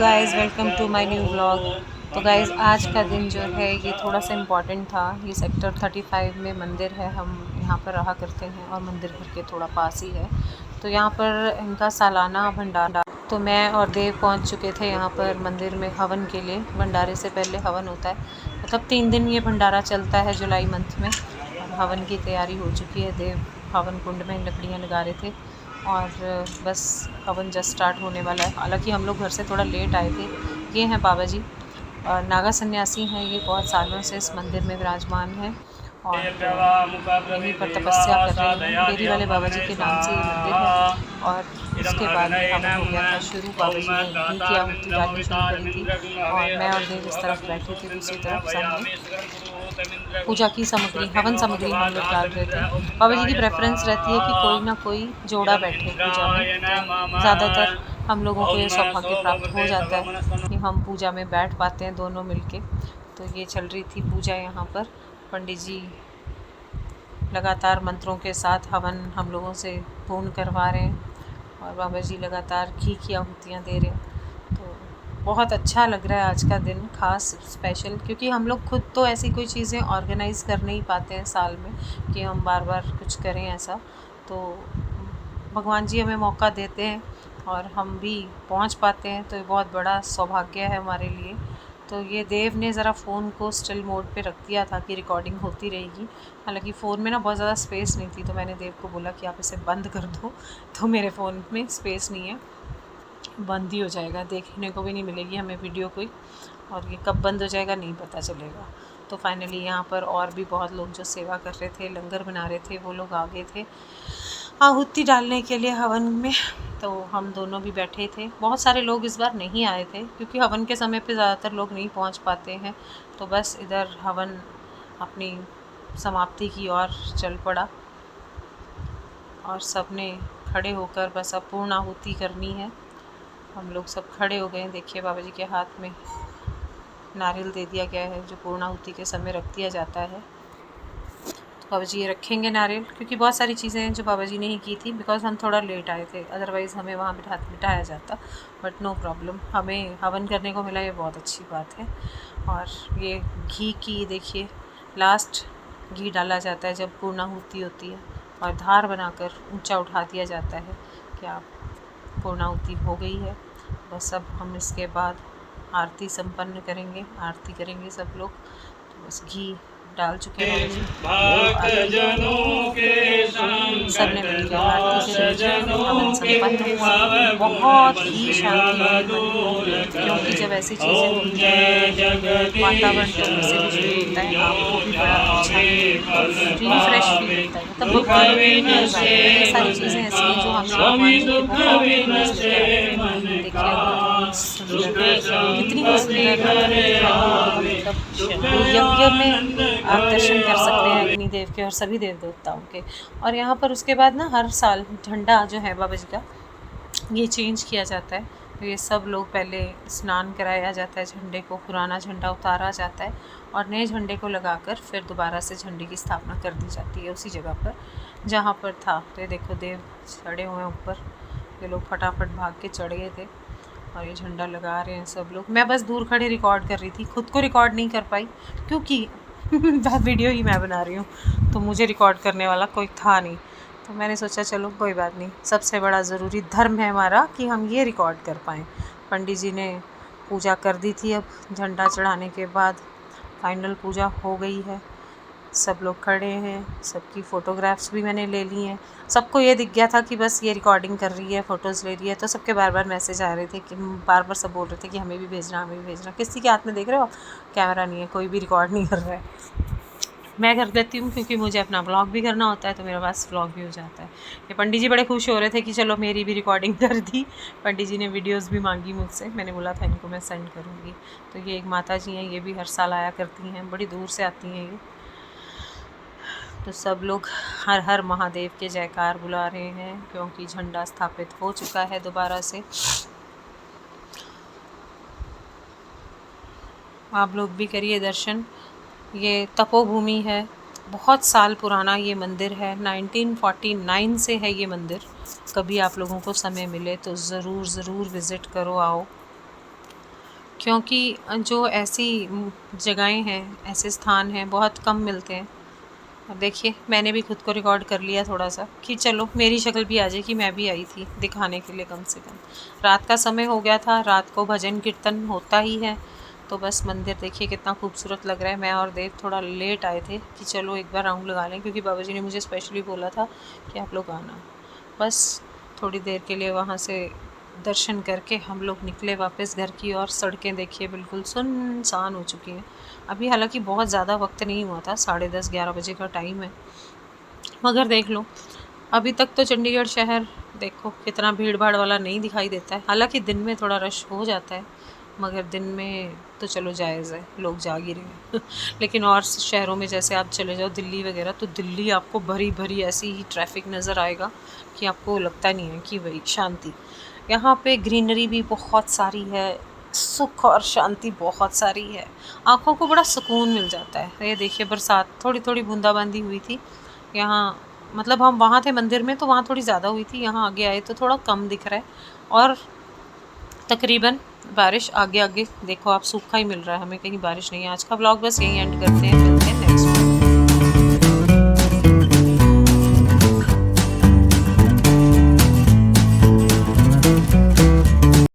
Guys, welcome to my new vlog. तो guys, आज का दिन जो है ये थोड़ा सा इम्पॉर्टेंट था। ये सेक्टर 35 में मंदिर है, हम यहाँ पर रहा करते हैं और मंदिर घर के थोड़ा पास ही है। तो यहाँ पर इनका सालाना भंडारा, तो मैं और देव पहुँच चुके थे यहाँ पर मंदिर में हवन के लिए। भंडारे से पहले हवन होता है, मतलब 3 दिन ये भंडारा चलता है जुलाई मंथ में। और हवन की तैयारी हो चुकी है। देव हवन कुंड में लकड़ियाँ लगा रहे थे और बस हवन जस्ट स्टार्ट होने वाला है। हालांकि हम लोग घर से थोड़ा लेट आए थे। ये हैं बाबा जी, और नागा सन्यासी हैं। ये बहुत सालों से इस मंदिर में विराजमान हैं और यहीं पर तपस्या कर रहे हैं। बेरी वाले बाबा जी के नाम से ये मंदिर है। और उसके बाद हवन हो गया था शुरू। बाबा जी ने घी की आहुति डालनी शुरू करी थी और मैं और देव इस तरफ बैठे थे, दूसरी तरफ सामने पूजा की सामग्री, हवन सामग्री हम लोग डाल रहे थे। बाबा जी की प्रेफरेंस रहती है कि कोई ना कोई जोड़ा बैठे पूजा में। तो ज़्यादातर हम लोगों को ये सौभाग्य प्राप्त हो जाता है कि हम पूजा में बैठ पाते हैं दोनों मिलके। तो ये चल रही थी पूजा यहाँ पर। पंडित जी लगातार मंत्रों के साथ हवन हम लोगों से पूर्ण करवा रहे हैं और बाबा जी लगातार घी की आहुतियाँ दे रहे हैं। तो बहुत अच्छा लग रहा है आज का दिन, ख़ास स्पेशल, क्योंकि हम लोग खुद तो ऐसी कोई चीज़ें ऑर्गेनाइज़ कर नहीं पाते हैं साल में कि हम बार बार कुछ करें ऐसा। तो भगवान जी हमें मौका देते हैं और हम भी पहुंच पाते हैं, तो ये बहुत बड़ा सौभाग्य है हमारे लिए। तो ये देव ने ज़रा फ़ोन को स्टिल मोड पे रख दिया था कि रिकॉर्डिंग होती रहेगी। हालांकि फ़ोन में ना बहुत ज़्यादा स्पेस नहीं थी, तो मैंने देव को बोला कि आप इसे बंद कर दो। तो मेरे फ़ोन में स्पेस नहीं है, बंद ही हो जाएगा, देखने को भी नहीं मिलेगी हमें वीडियो कोई, और ये कब बंद हो जाएगा नहीं पता चलेगा। तो फाइनली यहाँ पर और भी बहुत लोग जो सेवा कर रहे थे, लंगर बना रहे थे, वो लोग आ गए थे आहुति डालने के लिए हवन में। तो हम दोनों भी बैठे थे। बहुत सारे लोग इस बार नहीं आए थे क्योंकि हवन के समय पे ज़्यादातर लोग नहीं पहुंच पाते हैं। तो बस इधर हवन अपनी समाप्ति की ओर चल पड़ा और सब ने खड़े होकर बस अब पूर्ण आहुति करनी है। हम लोग सब खड़े हो गए। देखिए बाबा जी के हाथ में नारियल दे दिया गया है, जो पूर्ण आहुति के समय रख दिया जाता है। बाबा जी ये रखेंगे नारियल, क्योंकि बहुत सारी चीज़ें हैं जो बाबा जी ने ही की थी, बिकॉज़ हम थोड़ा लेट आए थे, अदरवाइज़ हमें वहाँ बिठाया जाता। बट नो प्रॉब्लम, हमें हवन करने को मिला, ये बहुत अच्छी बात है। और ये घी की देखिए, लास्ट घी डाला जाता है जब पूर्णाहुति होती है और धार बनाकर ऊंचा उठा दिया जाता है कि आप पूर्णाहुति हो गई है। बस अब हम इसके बाद आरती संपन्न करेंगे, आरती करेंगे सब लोग। तो बस घी डाल चुके हैं सब ने मिलकर आरती करी, हवन संपन्न। बहुत ही शांति, क्योंकि जब ऐसी चीज़ें होती हैं वातावरण तो उससे भी शुरू होता है, आपको भी बड़ा अच्छा रिफ्रेश फील होता है। मतलब भगवान ये सारी चीज़ें ऐसी हैं जो हमें भगवान जी के बहुत कितनी सुंदर यज्ञ में आप दर्शन कर सकते हैं अग्निदेव के और सभी देव देवताओं के। और यहाँ पर उसके बाद ना हर साल झंडा जो है बाबा जी का, ये चेंज किया जाता है। तो ये सब लोग पहले स्नान कराया जाता है, झंडे को, पुराना झंडा उतारा जाता है और नए झंडे को लगाकर फिर दोबारा से झंडे की स्थापना कर दी जाती है उसी जगह पर जहाँ पर था। तो ये देखो देव चढ़े हुए हैं ऊपर, ये लोग फटाफट भाग के चढ़ गए थे और ये झंडा लगा रहे हैं सब लोग। मैं बस दूर खड़े रिकॉर्ड कर रही थी, खुद को रिकॉर्ड नहीं कर पाई क्योंकि वीडियो ही मैं बना रही हूँ, तो मुझे रिकॉर्ड करने वाला कोई था नहीं। तो मैंने सोचा चलो कोई बात नहीं, सबसे बड़ा ज़रूरी धर्म है हमारा कि हम ये रिकॉर्ड कर पाएँ। पंडित जी ने पूजा कर दी थी, अब झंडा चढ़ाने के बाद फाइनल पूजा हो गई है। सब लोग खड़े हैं, सबकी फ़ोटोग्राफ्स भी मैंने ले ली हैं। सबको ये दिख गया था कि बस ये रिकॉर्डिंग कर रही है, फ़ोटोज़ ले रही है, तो सबके बार बार मैसेज आ रहे थे कि बार बार सब बोल रहे थे कि हमें भी भेजना, हमें भी भेजना। किसी के हाथ में देख रहे हो कैमरा नहीं है, कोई भी रिकॉर्ड नहीं कर रहा है। मैं कर देती हूँ क्योंकि मुझे अपना ब्लॉग भी करना होता है, तो मेरे पास ब्लॉग भी हो जाता है। ये पंडित जी बड़े खुश हो रहे थे कि चलो मेरी भी रिकॉर्डिंग कर दी। पंडित जी ने वीडियोस भी मांगी मुझसे, मैंने बोला था इनको मैं सेंड करूँगी। तो ये एक माता जी हैं, ये भी हर साल आया करती हैं, बड़ी दूर से आती हैं ये। तो सब लोग हर हर महादेव के जयकार बुला रहे हैं क्योंकि झंडा स्थापित हो चुका है दोबारा से। आप लोग भी करिए दर्शन। ये तपोभूमि है, बहुत साल पुराना ये मंदिर है, 1949 से है ये मंदिर। कभी आप लोगों को समय मिले तो ज़रूर विज़िट करो, आओ। क्योंकि जो ऐसी जगहें हैं, ऐसे स्थान हैं, बहुत कम मिलते हैं। अब देखिए मैंने भी खुद को रिकॉर्ड कर लिया थोड़ा सा कि चलो मेरी शक्ल भी आ जाए कि मैं भी आई थी, दिखाने के लिए कम से कम। रात का समय हो गया था, रात को भजन कीर्तन होता ही है। तो बस मंदिर देखिए कितना खूबसूरत लग रहा है। मैं और देव थोड़ा लेट आए थे कि चलो एक बार राउंड लगा लें, क्योंकि बाबा जी ने मुझे स्पेशली बोला था कि आप लोग आना। बस थोड़ी देर के लिए वहाँ से दर्शन करके हम लोग निकले वापस घर की ओर। सड़कें देखिए बिल्कुल सुनसान हो चुकी हैं। अभी हालांकि बहुत ज़्यादा वक्त नहीं हुआ था, 10:30-11 बजे का टाइम है, मगर देख लो अभी तक तो चंडीगढ़ शहर देखो कितना भीड़ भाड़ वाला नहीं दिखाई देता है। हालांकि दिन में थोड़ा रश हो जाता है, मगर दिन में तो चलो जायज़ है, लोग जाग ही रहे हैं लेकिन और शहरों में जैसे आप चले जाओ दिल्ली वगैरह, तो दिल्ली आपको भरी भरी ऐसी ही ट्रैफिक नज़र आएगा कि आपको लगता नहीं है कि वही शांति। यहाँ पे ग्रीनरी भी बहुत सारी है, सुख और शांति बहुत सारी है, आँखों को बड़ा सुकून मिल जाता है। ये देखिए बरसात थोड़ी थोड़ी बूंदाबांदी हुई थी यहाँ, मतलब हम वहाँ थे मंदिर में तो वहाँ थोड़ी ज़्यादा हुई थी, यहाँ आगे आए तो थोड़ा कम दिख रहा है। और तकरीबन बारिश आगे आगे देखो आप, सूखा ही मिल रहा है हमें, कहीं बारिश नहीं है। आज का व्लॉग बस यहीं एंड करते हैं, मिलते हैं नेक्स्ट।